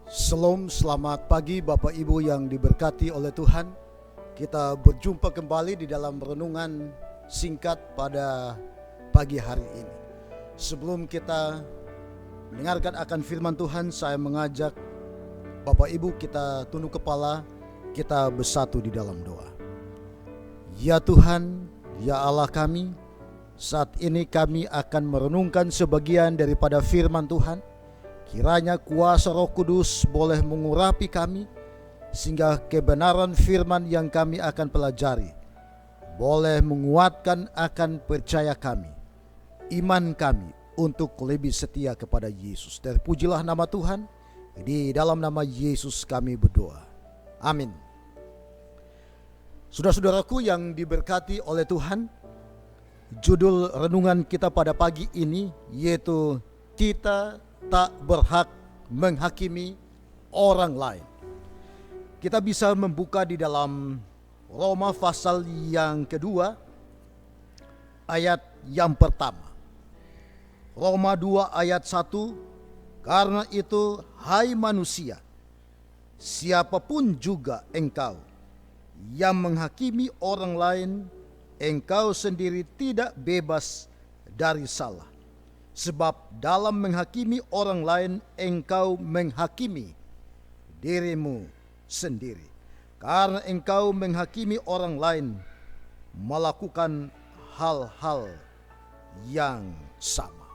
Shalom, selamat pagi Bapak Ibu yang diberkati oleh Tuhan. Kita berjumpa kembali di dalam renungan singkat pada pagi hari ini. Sebelum kita mendengarkan akan firman Tuhan, saya mengajak Bapak Ibu kita tunduk kepala, kita bersatu di dalam doa. Ya Tuhan, ya Allah kami, saat ini kami akan merenungkan sebagian daripada firman Tuhan. Kiranya kuasa Roh Kudus boleh mengurapi kami, sehingga kebenaran firman yang kami akan pelajari boleh menguatkan akan percaya kami, iman kami untuk lebih setia kepada Yesus. Terpujilah nama Tuhan, di dalam nama Yesus kami berdoa. Amin. Saudara-saudaraku yang diberkati oleh Tuhan, judul renungan kita pada pagi ini yaitu kita tak berhak menghakimi orang lain. Kita bisa membuka di dalam Roma pasal yang kedua, ayat yang pertama. Roma 2 ayat 1, karena itu hai manusia, siapapun juga engkau yang menghakimi orang lain, engkau sendiri tidak bebas dari salah. Sebab dalam menghakimi orang lain, engkau menghakimi dirimu sendiri. Karena engkau menghakimi orang lain melakukan hal-hal yang sama.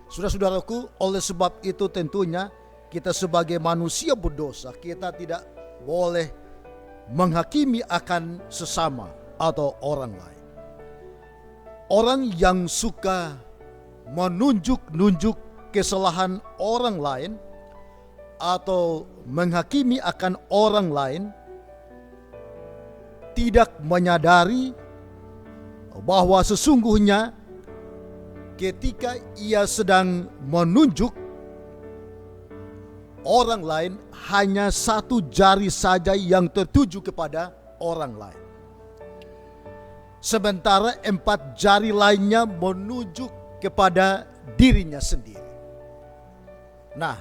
Saudara-saudaraku, oleh sebab itu tentunya kita sebagai manusia berdosa, kita tidak boleh menghakimi akan sesama atau orang lain. Orang yang suka menunjuk-nunjuk kesalahan orang lain atau menghakimi akan orang lain tidak menyadari bahwa sesungguhnya ketika ia sedang menunjuk orang lain, hanya satu jari saja yang tertuju kepada orang lain, sementara 4 jari lainnya menunjuk kepada dirinya sendiri. Nah,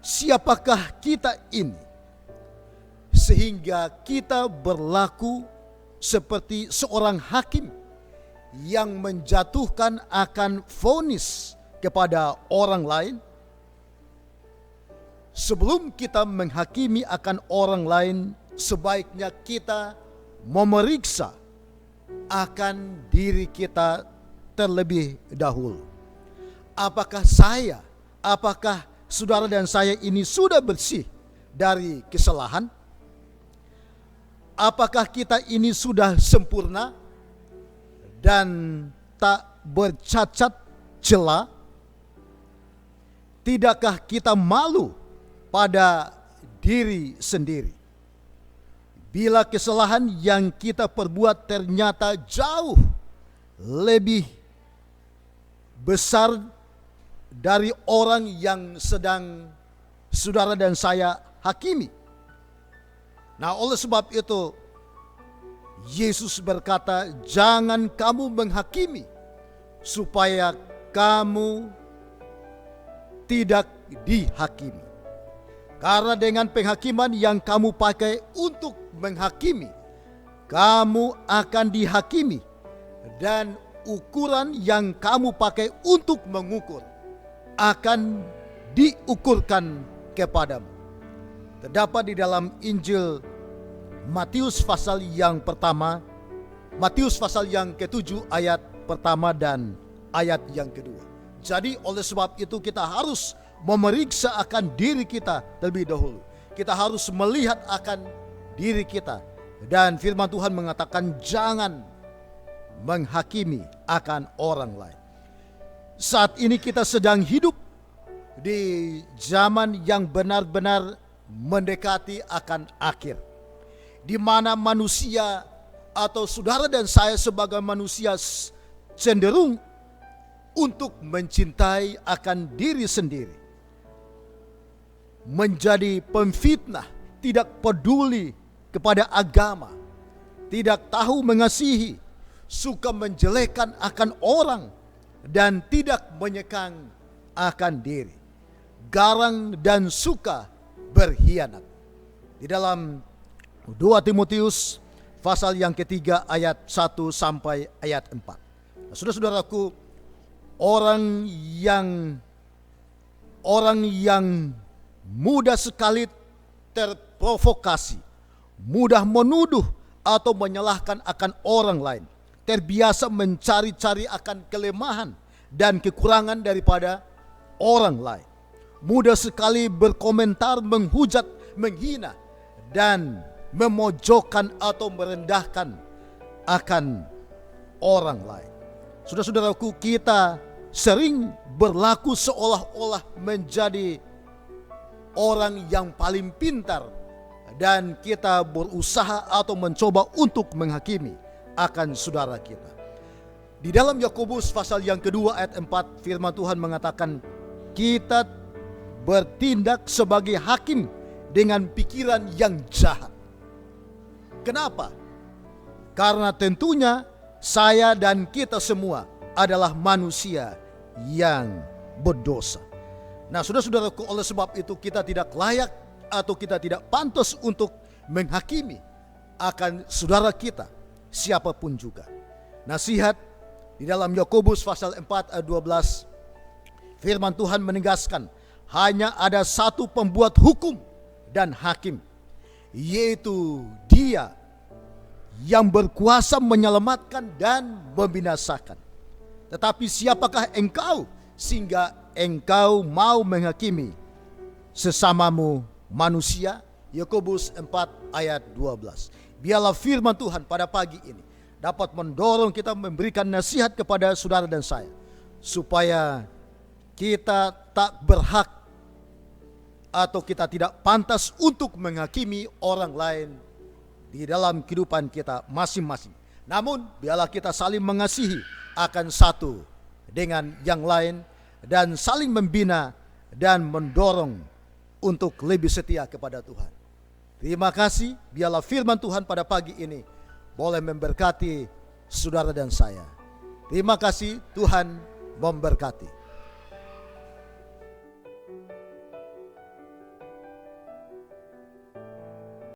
siapakah kita ini sehingga kita berlaku seperti seorang hakim yang menjatuhkan akan vonis kepada orang lain? Sebelum kita menghakimi akan orang lain, sebaiknya kita memeriksa akan diri kita terlebih dahulu. Apakah saudara dan saya ini sudah bersih dari kesalahan? Apakah kita ini sudah sempurna dan tak bercacat celah? Tidakkah kita malu pada diri sendiri bila kesalahan yang kita perbuat ternyata jauh lebih besar dari orang yang sedang saudara dan saya hakimi? Nah, oleh sebab itu Yesus berkata, jangan kamu menghakimi supaya kamu tidak dihakimi. Karena dengan penghakiman yang kamu pakai untuk menghakimi, kamu akan dihakimi, dan ukuran yang kamu pakai untuk mengukur akan diukurkan kepadamu. Terdapat di dalam Injil Matius pasal yang pertama, Matius pasal yang ke-7 ayat pertama dan ayat yang kedua. Jadi oleh sebab itu kita harus memeriksa akan diri kita terlebih dahulu. Kita harus melihat akan diri kita, dan firman Tuhan mengatakan jangan menghakimi akan orang lain. Saat ini kita sedang hidup di zaman yang benar-benar mendekati akan akhir, di mana manusia atau saudara dan saya sebagai manusia cenderung untuk mencintai akan diri sendiri, menjadi pemfitnah, tidak peduli kepada agama, tidak tahu mengasihi, suka menjelekkan akan orang, dan tidak menyekang akan diri. garang dan suka berkhianat. Di dalam 2 Timotius pasal yang ketiga ayat 1 sampai ayat 4. Nah, saudara-saudaraku, orang yang mudah sekali terprovokasi, mudah menuduh atau menyalahkan akan orang lain, terbiasa mencari-cari akan kelemahan dan kekurangan daripada orang lain, mudah sekali berkomentar, menghujat, menghina, dan memojokkan atau merendahkan akan orang lain. Saudara-saudaraku, kita sering berlaku seolah-olah menjadi orang yang paling pintar, dan kita berusaha atau mencoba untuk menghakimi akan saudara kita. Di dalam Yakobus pasal yang kedua ayat 4, firman Tuhan mengatakan, kita bertindak sebagai hakim dengan pikiran yang jahat. Kenapa? Karena tentunya saya dan kita semua adalah manusia yang berdosa. Nah, saudara-saudaraku, oleh sebab itu kita tidak layak atau kita tidak pantas untuk menghakimi akan saudara kita, siapapun juga. Nasihat di dalam Yakobus pasal 4 ayat 12, firman Tuhan menegaskan, hanya ada satu pembuat hukum dan hakim, yaitu Dia yang berkuasa menyelamatkan dan membinasakan. Tetapi siapakah engkau sehingga engkau mau menghakimi sesamamu manusia? Yakobus 4 ayat 12. Biarlah firman Tuhan pada pagi ini dapat mendorong kita, memberikan nasihat kepada saudara dan saya, supaya kita tak berhak atau kita tidak pantas untuk menghakimi orang lain di dalam kehidupan kita masing-masing. Namun biarlah kita saling mengasihi akan satu dengan yang lain, dan saling membina dan mendorong untuk lebih setia kepada Tuhan. Terima kasih. Biarlah firman Tuhan pada pagi ini boleh memberkati saudara dan saya. Terima kasih. Tuhan memberkati.